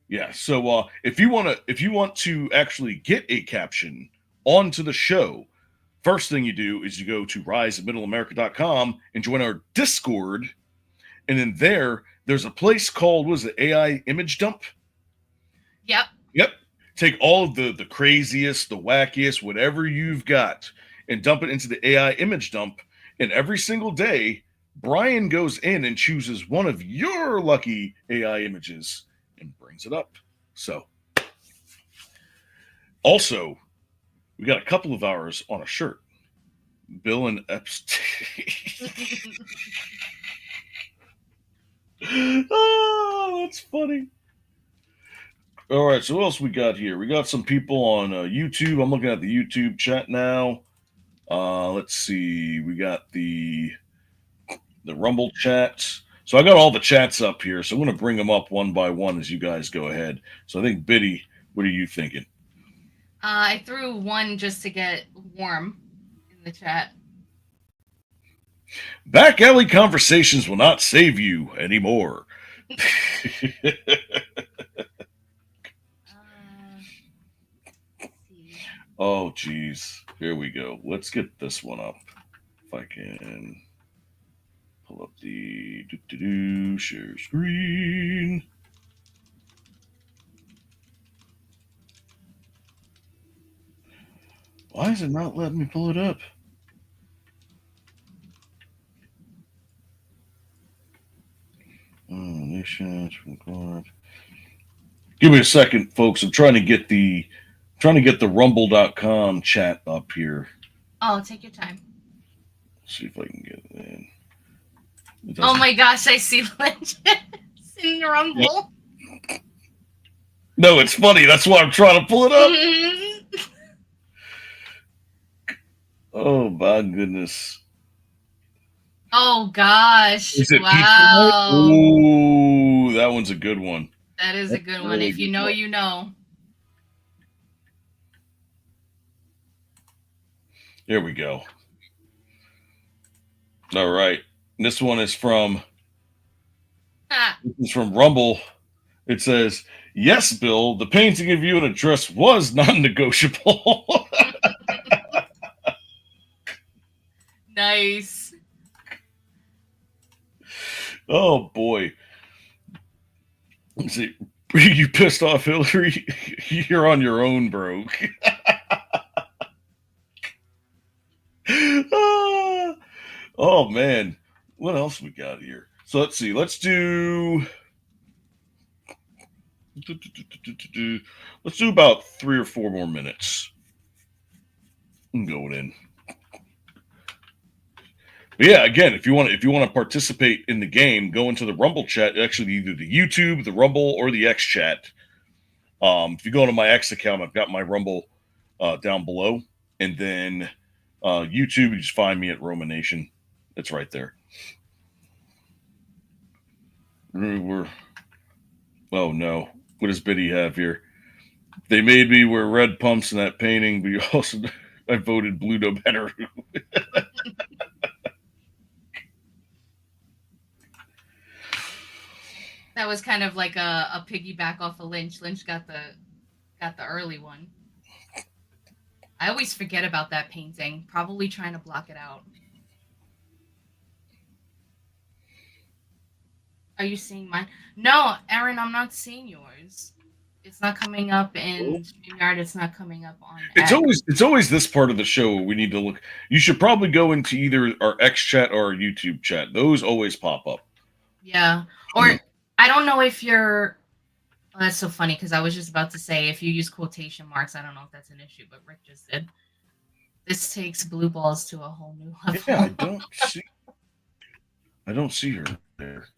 Yeah. So if you want to actually get a caption onto the show, first thing you do is you go to riseatmiddleamerica.com and join our Discord. And then there's a place called, what is it, AI Image Dump? Yep. Take all of the craziest, the wackiest, whatever you've got, and dump it into the AI Image Dump. And every single day, Brian goes in and chooses one of your lucky AI images and brings it up. So, also, we got a couple of hours on a shirt. Bill and Epstein. Oh, that's funny. All right, so what else we got here? We got some people on YouTube. I'm looking at the YouTube chat now. Let's see. We got the Rumble chats. So I got all the chats up here, so I'm going to bring them up one by one as you guys go ahead. So I think, Biddy, what are you thinking? I threw one just to get warm in the chat. Back alley conversations will not save you anymore. Oh, geez. Here we go. Let's get this one up. If I can pull up the share screen. Why is it not letting me pull it up? Give me a second, folks. I'm trying to get the rumble.com chat up here. Oh, take your time. Let's see if I can get it in. Oh my gosh, I see Legends in Rumble. No, it's funny. That's why I'm trying to pull it up. Oh my goodness. Oh gosh. Is it wow. Ooh, that one's a good one. That is a good one. If you know, you know. There we go. All right. This one is from Rumble. It says, "Yes, Bill, the painting of you in a dress was non-negotiable." Nice. Oh boy. Let's see. You pissed off Hillary? You're on your own, bro. Oh man, what else we got here? So let's see. Let's do about 3 or 4 more minutes. I'm going in. But yeah, again, if you want to participate in the game, go into the Rumble chat. Actually, either the YouTube, the Rumble, or the X chat. If you go into my X account, I've got my Rumble down below, and then YouTube, you just find me at Roman Nation. It's right there. Oh no, what does Biddy have here? They made me wear red pumps in that painting, but you also I voted blue no matter who. That was kind of like a piggyback off of Lynch. Lynch got the early one. I always forget about that painting. Probably trying to block it out. Are you seeing mine? No, Aaron, I'm not seeing yours. It's not coming up in StreamYard. It's not coming up on. It's always this part of the show where we need to look. You should probably go into either our X chat or our YouTube chat. Those always pop up. Yeah, or I don't know if you're. Oh, that's so funny because I was just about to say if you use quotation marks, I don't know if that's an issue, but Rick just did. This takes blue balls to a whole new level. Yeah, I don't see her there.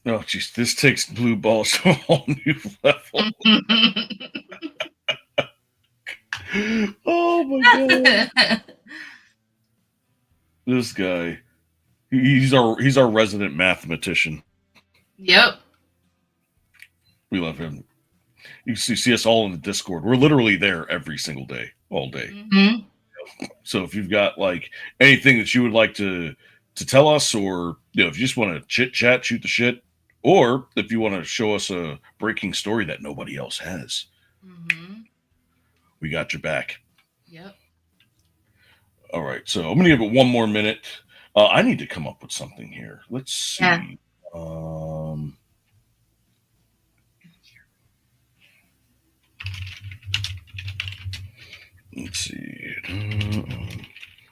Oh, jeez, this takes blue balls to a whole new level. Oh my god! This guy, he's our resident mathematician. Yep. We love him. You see us all in the Discord. We're literally there every single day, all day. Mm-hmm. So if you've got like anything that you would like to tell us, or if you just want to chit chat, shoot the shit, or if you want to show us a breaking story that nobody else has, we got your back. Yep. All right, so I'm gonna give it 1 more minute. I need to come up with something here. Let's see. Yeah. Let's see.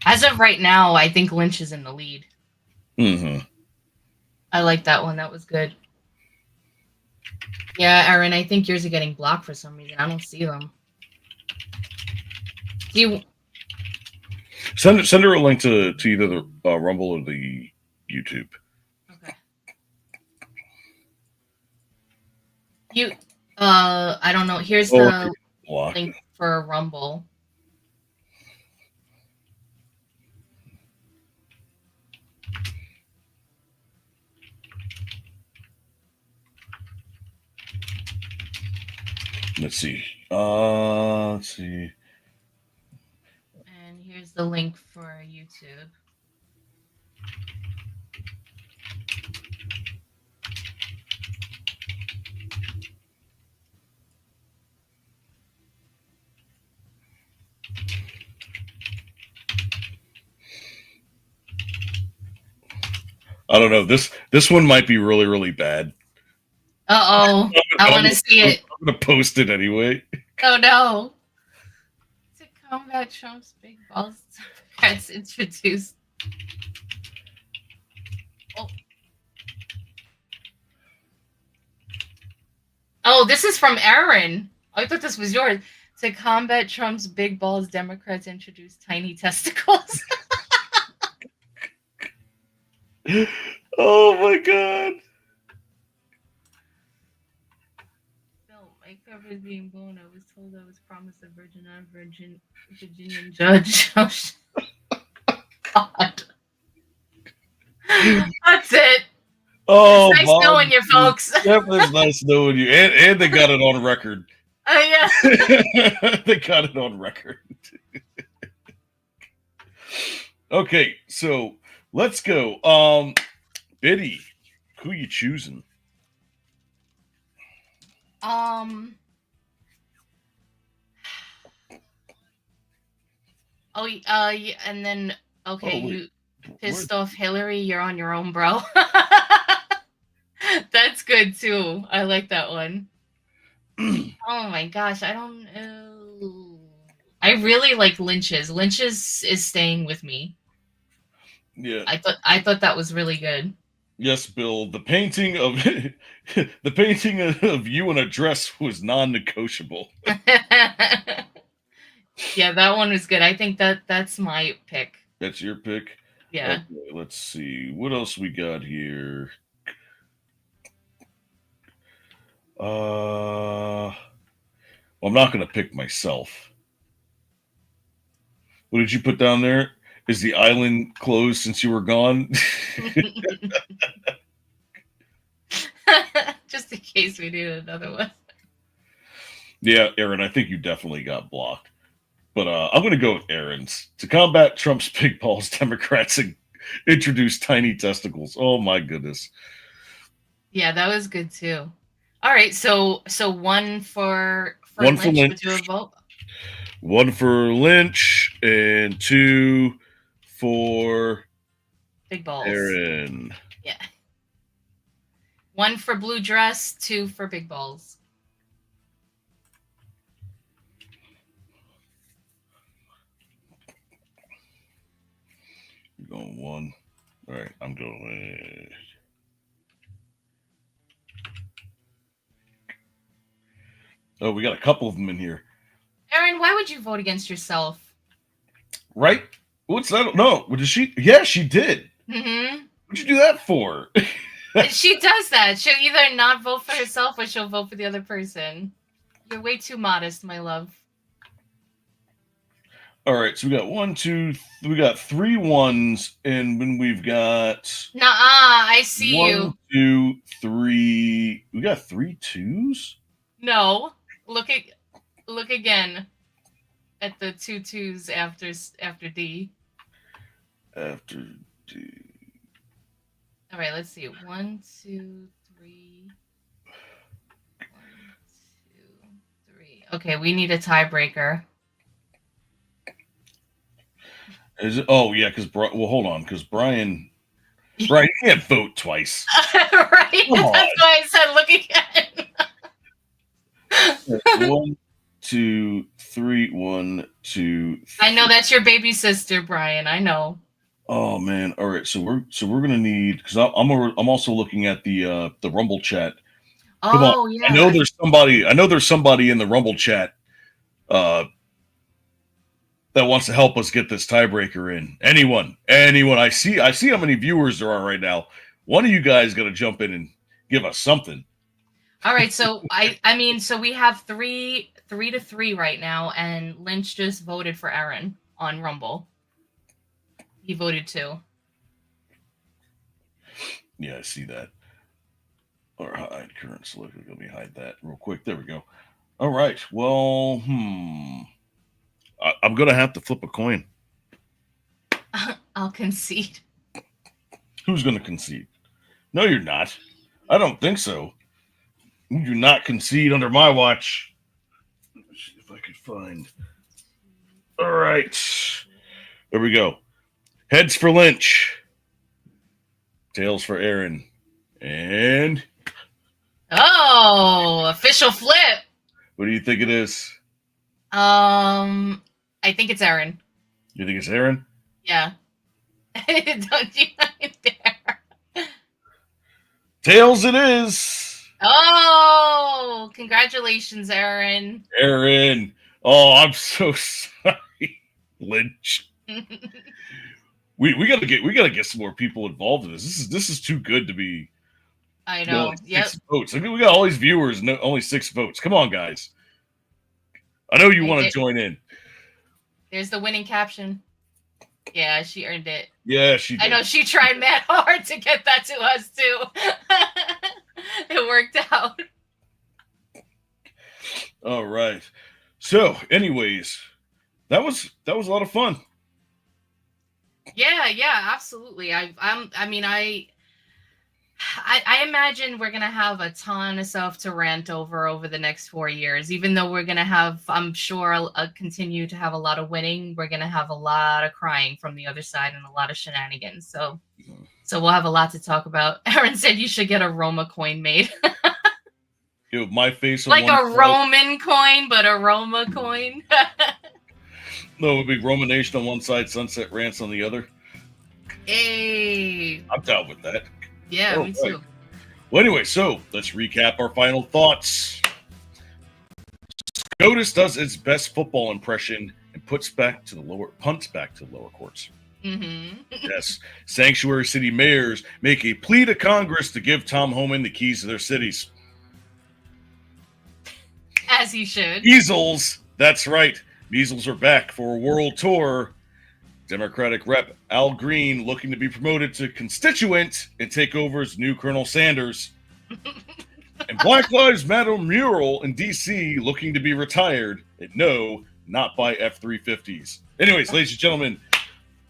As of right now, I think Lynch is in the lead. Mm-hmm. I like that one. That was good. Yeah, Aaron, I think yours are getting blocked for some reason. I don't see them. Do you? Send her a link to either the Rumble or the YouTube. Okay. I don't know. Here's the link for Rumble. Let's see. Let's see. And here's the link for YouTube. I don't know. This one might be really, really bad. Uh-oh. I want to see it. I'm going to post it anyway. Oh, no. To combat Trump's big balls, Democrats introduced. Oh, this is from Aaron. Oh, I thought this was yours. To combat Trump's big balls, Democrats introduced tiny testicles. Oh, my God. My cover is being blown. I was told I was promised a Virginian judge. Oh, God. That's it. Oh, it's nice knowing you, folks. Definitely nice knowing you. And they got it on record. Yeah. They got it on record. Okay, so let's go. Biddy, who you choosing? Oh, yeah, and then okay, you pissed off Hillary. You're on your own, bro. That's good too. I like that one. Oh my gosh, I don't know. I really like Lynch's. Lynch's is staying with me. Yeah. I thought that was really good. Yes, Bill. The painting of the painting of you in a dress was non-negotiable. Yeah, that one was good. I think that's my pick. That's your pick. Yeah. Okay, let's see what else we got here. Well, I'm not gonna pick myself. What did you put down there? Is the island closed since you were gone? Just in case we need another one. Yeah, Aaron, I think you definitely got blocked. But I'm going to go with Aaron's. To combat Trump's big balls, Democrats introduced tiny testicles. Oh, my goodness. Yeah, that was good too. All right, so one for One for Lynch. Lynch. Would you vote? One for Lynch and two for Big balls. Aaron. Yeah. One for blue dress, two for big balls. You're going one. All right, I'm going. Oh, we got a couple of them in here. Aaron, why would you vote against yourself? Right? What's that? No. What did she? Yeah, she did. Mm-hmm. What'd you do that for? She does that. She'll either not vote for herself or she'll vote for the other person. You're way too modest, my love. All right, so we got we got 3 ones, and then we've got Nuh-uh, I see you. 1, 2, 3. We got 3 twos? No. Look again at the 2 twos after D. After D. All right, let's see. 1, 2, 3. 1, 2, 3. Okay, we need a tiebreaker. Is it? Oh yeah, because well, hold on, because Brian, you can't vote twice. Right? Come on. That's why I said look again. 1, 2, 3. 1, 2. 3. I know that's your baby sister, Brian. I know. Oh man! All right, so we're gonna need, because I'm also looking at the Rumble chat. Come on. Yeah. I know there's somebody in the Rumble chat that wants to help us get this tiebreaker in. Anyone. I see how many viewers there are right now. One of you guys got to jump in and give us something. All right, so I mean, so we have 3-3 right now, and Lynch just voted for Aaron on Rumble. He voted 2. Yeah, I see that. Or hide current select. Let me hide that real quick. There we go. All right. Well, I'm gonna have to flip a coin. I'll concede. Who's gonna concede? No, you're not. I don't think so. You do not concede under my watch. Let's see if I could find. All right. There we go. Heads for Lynch. Tails for Aaron. And Oh, official flip. what do you think it is? I think it's Aaron. You think it's Aaron? Yeah. Don't you dare. Tails it is. Oh, congratulations, Aaron. Aaron. Oh, I'm so sorry. Lynch. We gotta get some more people involved in this. This is too good to be. I know. Yep. 6 votes. I mean, we got all these viewers, no, only 6 votes. Come on, guys. I know you want to join in. There's the winning caption. Yeah, she earned it. Yeah, she did. I know she tried mad hard to get that to us too. It worked out. All right. So, anyways, that was a lot of fun. Yeah, absolutely. I imagine we're gonna have a ton of stuff to rant over the next 4 years. Even though we're gonna have, I'm sure, continue to have a lot of winning. We're gonna have a lot of crying from the other side and a lot of shenanigans. So we'll have a lot to talk about. Aaron said you should get a Roma coin made. with my face on Like one a side. Roman coin, but a Roma coin. No, it would be Roman Nation on one side, Sunset Rants on the other. Hey. I'm down with that. Yeah, All me right. too. Well, anyway, so let's recap our final thoughts. SCOTUS does its best football impression and punts back to the lower courts. Mm-hmm. Yes, sanctuary city mayors make a plea to Congress to give Tom Homan the keys to their cities. As he should. Measles, that's right. Measles are back for a world tour. Democratic Rep Al Green looking to be promoted to constituent and take over as new Colonel Sanders. And Black Lives Matter mural in D.C. looking to be retired. And no, not by F-350s. Anyways, ladies and gentlemen,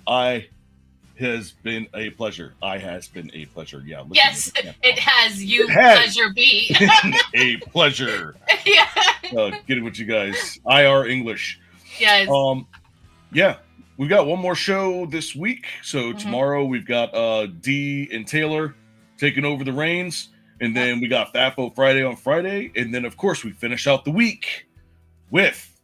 has been a pleasure. Yeah. Yes, it has. You It has. pleasure be. A pleasure. Yeah. Getting with you guys. IR English. Yes. Yeah. We've got one more show this week. So Mhm. tomorrow we've got Dee and Taylor taking over the reins. And then we got FAFO Friday on Friday. And then, of course, we finish out the week with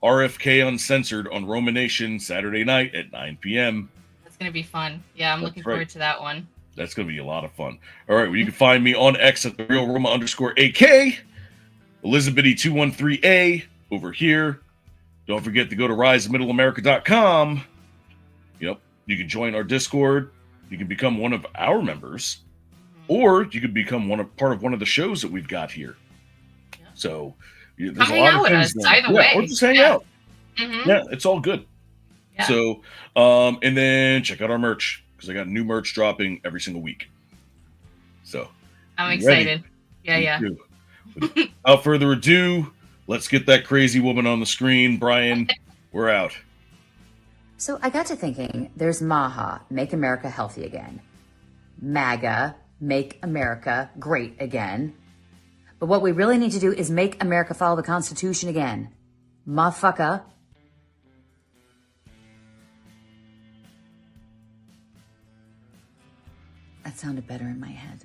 RFK Uncensored on Roman Nation Saturday night at 9 p.m. That's going to be fun. Yeah, I'm That's looking right. forward to that one. That's going to be a lot of fun. All right. Well, you can find me on X at @TheRealRoma_AK. Elizabethy213A over here. Don't forget to go to riseofmiddleamerica.com. Yep. You can join our Discord. You can become one of our members. Or you could become part of one of the shows that we've got here. Yeah. So there's Come a hang lot out of with things us, going on. either Yeah, way. or just hang Yeah. out. Mm-hmm. Yeah, it's all good. Yeah. So, and then check out our merch because I got new merch dropping every single week. So I'm you excited. Yeah, Me yeah. too. Without further ado, let's get that crazy woman on the screen. Brian, we're out. So I got to thinking, there's MAHA, Make America Healthy Again. MAGA, Make America Great Again. But what we really need to do is make America follow the Constitution again. Motherfucker. That sounded better in my head.